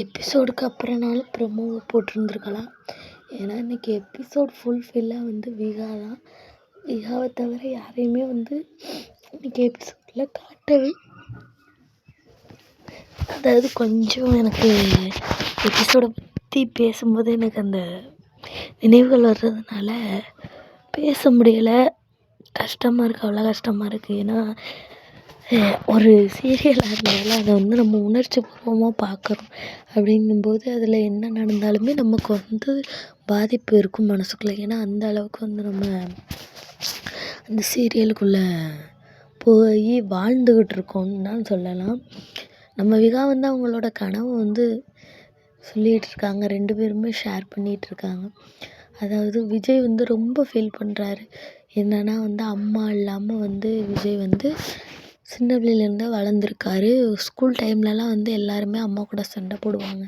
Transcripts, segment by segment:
எபிசோடுக்கு அப்புறம்னாலும் ப்ரொமோவை போட்டிருந்துருக்கலாம். ஏன்னா இன்றைக்கி எபிசோட் ஃபுல்ஃபில்லாக வந்து விகா தான். விகாவை தவிர யாரையுமே வந்து இன்றைக்கி எபிசோடில் காட்டவே, அதாவது கொஞ்சம் எனக்கு எபிசோடை பற்றி பேசும்போது எனக்கு அந்த நினைவுகள் வர்றதுனால பேச முடியலை. கஷ்டமாக இருக்குது, அவ்வளோ கஷ்டமாக இருக்குது. ஏன்னா ஒரு சீரியலாக இருந்தாலும் அதை வந்து நம்ம உணர்ச்சி பூர்வமாக பார்க்குறோம். அப்படிங்கும்போது அதில் என்ன நடந்தாலுமே நமக்கு வந்து பாதிப்பு இருக்கும் மனசுக்குள்ளே. ஏன்னா அந்த அளவுக்கு வந்து நம்ம அந்த சீரியலுக்குள்ளே போய் வாழ்ந்துக்கிட்டு இருக்கோம்னு தான் சொல்லலாம். நம்ம விகா வந்து அவங்களோட கனவை வந்து சொல்லிகிட்ருக்காங்க, 2 பேருமே ஷேர் பண்ணிகிட்ருக்காங்க. அதாவது விஜய் வந்து ரொம்ப ஃபீல் பண்ணுறாரு. என்னென்னா வந்து அம்மா இல்லாமல் வந்து விஜய் வந்து சின்ன பிள்ளையிலேருந்தே வளர்ந்துருக்காரு. ஸ்கூல் டைம்லலாம் வந்து எல்லாருமே அம்மா கூட சண்டை போடுவாங்க.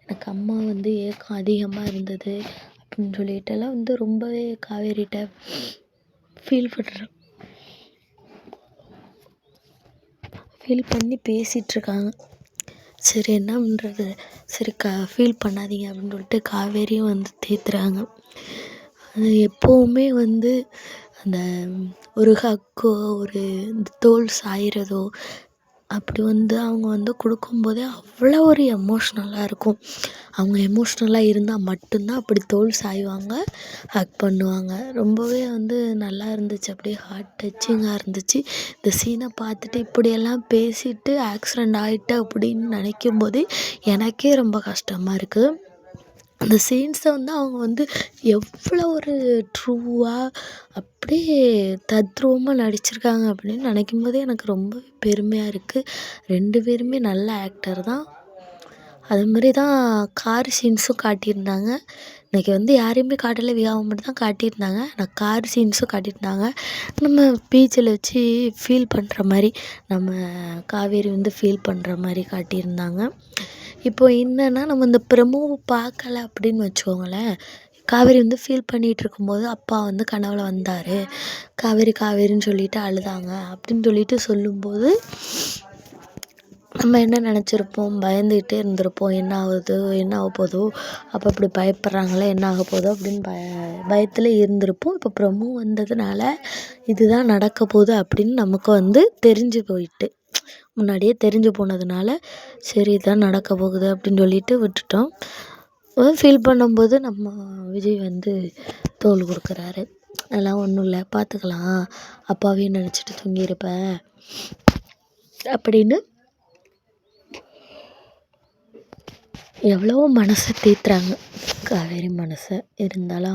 எனக்கு அம்மா வந்து ஏக்கம் அதிகமாக இருந்தது அப்படின்னு சொல்லிட்டுலாம் வந்து ரொம்பவே காவேரிகிட்ட ஃபீல் பண்ணி பேசிகிட்ருக்காங்க. சரி என்ன பண்ணுறது, சரி ஃபீல் பண்ணாதீங்க அப்படின்னு சொல்லிட்டு காவேரியும் வந்து தேத்துறாங்க. அது எப்போவுமே வந்து அந்த ஒரு ஹக்கோ ஒரு தோல் சாயிறதோ அப்படி வந்து அவங்க வந்து கொடுக்கும்போதே அவ்வளோ ஒரு எமோஷ்னலாக இருக்கும். அவங்க எமோஷ்னலாக இருந்தால் மட்டும்தான் அப்படி தோல் சாய்வாங்க, ஹக் பண்ணுவாங்க. ரொம்பவே வந்து நல்லா இருந்துச்சு, அப்படியே ஹார்ட் டச்சிங்காக இருந்துச்சு. இந்த சீனை பார்த்துட்டு இப்படியெல்லாம் பேசிட்டு ஆக்சிடெண்ட் ஆகிட்டு அப்படின்னு நினைக்கும் போது எனக்கே ரொம்ப கஷ்டமாக இருக்குது. அந்த சீன்ஸை வந்து அவங்க வந்து எவ்வளோ ஒரு ட்ரூவாக அப்படியே தத்ரூபமாக நடிச்சிருக்காங்க அப்படின்னு நினைக்கும் போதே எனக்கு ரொம்ப பெருமையாக இருக்குது. 2 பேருமே நல்ல ஆக்டர் தான். அது மாதிரி தான் கார் சீன்ஸும் காட்டியிருந்தாங்க. இன்றைக்கி வந்து யாரையுமே காட்டலை, விகாவை மட்டும் தான் காட்டியிருந்தாங்க. ஆனால் கார் சீன்ஸும் காட்டியிருந்தாங்க. நம்ம பீச்சில் வச்சு ஃபீல் பண்ணுற மாதிரி, நம்ம காவேரி வந்து ஃபீல் பண்ணுற மாதிரி காட்டியிருந்தாங்க. இப்போ என்னென்னா நம்ம இந்த ப்ரமோவை பார்க்கல அப்படின்னு வச்சுக்கோங்களேன். காவேரி வந்து ஃபீல் பண்ணிகிட்டு இருக்கும்போது அப்பா வந்து கனவுல வந்தார், காவேரின்னு சொல்லிட்டு அழுதாங்க அப்படின்னு சொல்லிட்டு சொல்லும்போது நம்ம என்ன நினச்சிருப்போம், பயந்துக்கிட்டே இருந்திருப்போம். என்ன ஆக போதோ, அப்போ இப்படி பயப்படுறாங்களே என்ன ஆக போதோ அப்படின்னு பயத்தில் இருந்திருப்போம். இப்போ ப்ரமோ வந்ததுனால இதுதான் நடக்க போகுது அப்படின்னு நமக்கு வந்து தெரிஞ்சு போயிட்டு, முன்னாடியே தெரிஞ்சு போனதுனால சரி இதுதான் நடக்க போகுது அப்படின்னு சொல்லிட்டு விட்டுட்டோம். ஃபீல் பண்ணும்போது நம்ம விஜய் வந்து தோள் கொடுக்குறாரு. அதெல்லாம் ஒன்றும் இல்லை, பார்த்துக்கலாம், அப்பாவையும் நினச்சிட்டு தூங்கியிருப்பேன் அப்படின்னு எவ்வளோ மனசை தேத்துறாங்க காவேரி மனசை. இருந்தாலும்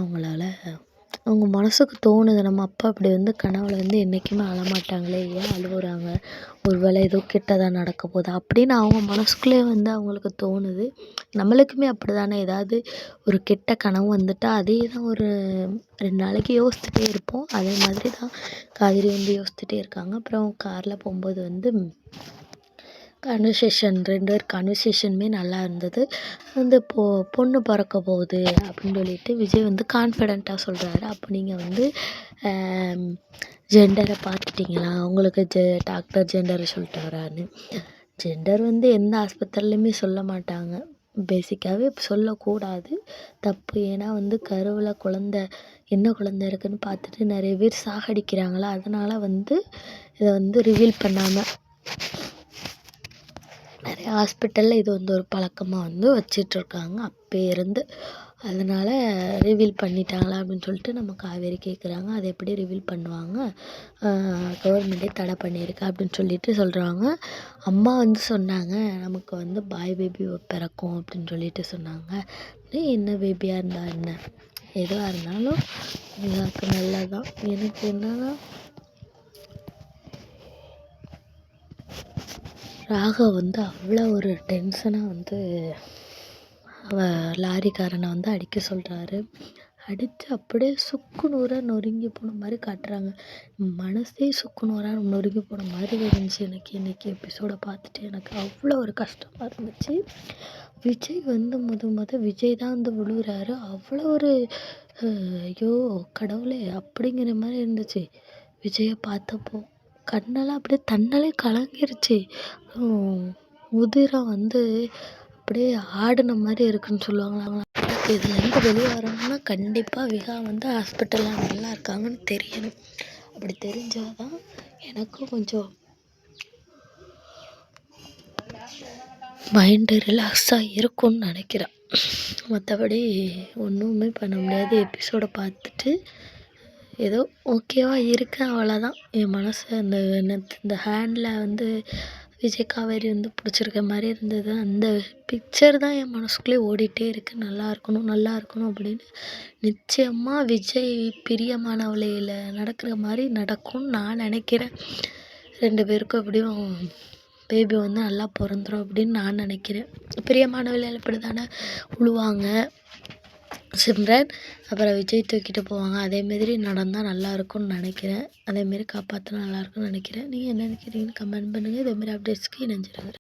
அவங்க மனசுக்கு தோணுது, நம்ம அப்பா அப்படி வந்து கனவுல வந்து என்றைக்குமே அழமாட்டாங்களே, ஏன் அழுகுறாங்க, ஒரு வேளை ஏதோ கெட்டதாக நடக்க போகுதா அப்படின்னு அவங்க மனசுக்குள்ளே வந்து அவங்களுக்கு தோணுது. நம்மளுக்குமே அப்படி தானே, ஏதாவது ஒரு கெட்ட கனவு வந்துட்டால் அதே தான் ஒரு 2 நாளைக்கு யோசிச்சுட்டே இருப்போம். அதே மாதிரி தான் காவேரி வந்து யோசிச்சுட்டே இருக்காங்க. அப்புறம் காரில் போகும்போது வந்து கான்வர்சேஷன் 2 பேர் கான்வர்சேஷனுமே நல்லா இருந்தது. வந்து பொண்ணு பிறக்க போகுது அப்படின்னு சொல்லிட்டு விஜய் வந்து கான்ஃபிடெண்ட்டாக சொல்கிறாரு. அப்போ நீங்கள் வந்து ஜெண்டரை பார்த்துட்டிங்களா, உங்களுக்கு டாக்டர் ஜெண்டரை சொல்லிட்டு வரான்னு. ஜெண்டர் வந்து எந்த ஆஸ்பத்திரிலையுமே சொல்ல மாட்டாங்க, பேசிக்காகவே சொல்லக்கூடாது, தப்பு. ஏன்னா வந்து கருவில் என்ன குழந்தை இருக்குதுன்னு பார்த்துட்டு நிறைய பேர் சாகடிக்கிறாங்களா, அதனால் வந்து இதை வந்து ரிவீல் பண்ணாமல் நிறைய ஹாஸ்பிட்டலில் இது வந்து ஒரு பழக்கமாக வந்து வச்சிட்ருக்காங்க அப்போ இருந்து. அதனால் ரிவீல் பண்ணிட்டாங்களா அப்படின்னு சொல்லிட்டு நம்ம காவேரி கேட்குறாங்க. அதை எப்படி ரிவீல் பண்ணுவாங்க, கவர்மெண்ட்டே தடை பண்ணியிருக்கு அப்படின்னு சொல்லிட்டு சொல்கிறாங்க. அம்மா வந்து சொன்னாங்க நமக்கு வந்து பாய் பேபி பிறக்கும் அப்படின்னு சொல்லிட்டு சொன்னாங்க. என்ன பேபியாக இருந்தால் என்ன, எதுவாக இருந்தாலும் விழாக்கு நல்லதான். எனக்கு என்னன்னா ராகவ் வந்து அவ்வளோ ஒரு டென்ஷனாக வந்து லாரிக்காரனை வந்து அடிக்க சொல்கிறாரு. அடித்து அப்படியே சுக்கு நூறாக நொறுங்கி போன மாதிரி காட்டுறாங்க. மனசே சுக்கு நூறாக நொறுங்கி போன மாதிரி இருந்துச்சு எனக்கு இன்றைக்கி எபிசோடை பார்த்துட்டு. எனக்கு அவ்வளோ ஒரு கஷ்டமாக இருந்துச்சு. விஜய் வந்து விஜய் தான் வந்து விழுகிறாரு. அவ்வளோ ஒரு ஐயோ கடவுளே அப்படிங்கிற மாதிரி இருந்துச்சு விஜயை பார்த்தப்போ. கண்ணெல்லாம் அப்படியே தன்னாலே கலங்கிருச்சு. உதிரம் வந்து அப்படியே ஆடின மாதிரி இருக்குன்னு சொல்லுவாங்களாம். இதுலேருந்து வெளியே வரணும்னா கண்டிப்பாக விகா வந்து ஹாஸ்பிட்டலில் நல்லா இருக்காங்கன்னு தெரியணும். அப்படி தெரிஞ்சால் தான் எனக்கும் கொஞ்சம் மைண்டு ரிலாக்ஸாக இருக்கும்னு நினைக்கிறேன். மற்றபடி ஒன்றுமே பண்ண முடியாது. எபிசோடை பார்த்துட்டு ஏதோ ஓகேவா இருக்கேன், அவ்வளோதான். என் மனசு இந்த ஹேண்டில் வந்து விஜய் காவேரி வந்து பிடிச்சிருக்க மாதிரி இருந்தது. அந்த பிக்சர் தான் என் மனசுக்குள்ளே ஓடிட்டே இருக்குது. நல்லா இருக்கணும் நல்லா இருக்கணும் அப்படின்னு. நிச்சயமாக விஜய் பிரியமானவளையில் நடக்கிற மாதிரி நடக்கும்னு நான் நினைக்கிறேன். 2 பேருக்கும் எப்படியும் பேபி வந்து நல்லா பிறந்துரும் அப்படின்னு நான் நினைக்கிறேன். பிரியமானவளையில் இப்படி தானே உழுவாங்க சிம்ரன், அப்புறம் விஜய் தூக்கிட்டு போவாங்க. அதேமாரி நடந்தால் நல்லாயிருக்கும்னு நினைக்கிறேன். அதேமாரி காப்பாற்றினா நல்லாயிருக்கும்னு நினைக்கிறேன். நீங்கள் என்ன நினைக்கிறீங்கன்னு கமெண்ட் பண்ணுங்கள். இதேமாரி அப்டேட்ஸ்க்கு இணைஞ்சிருங்க.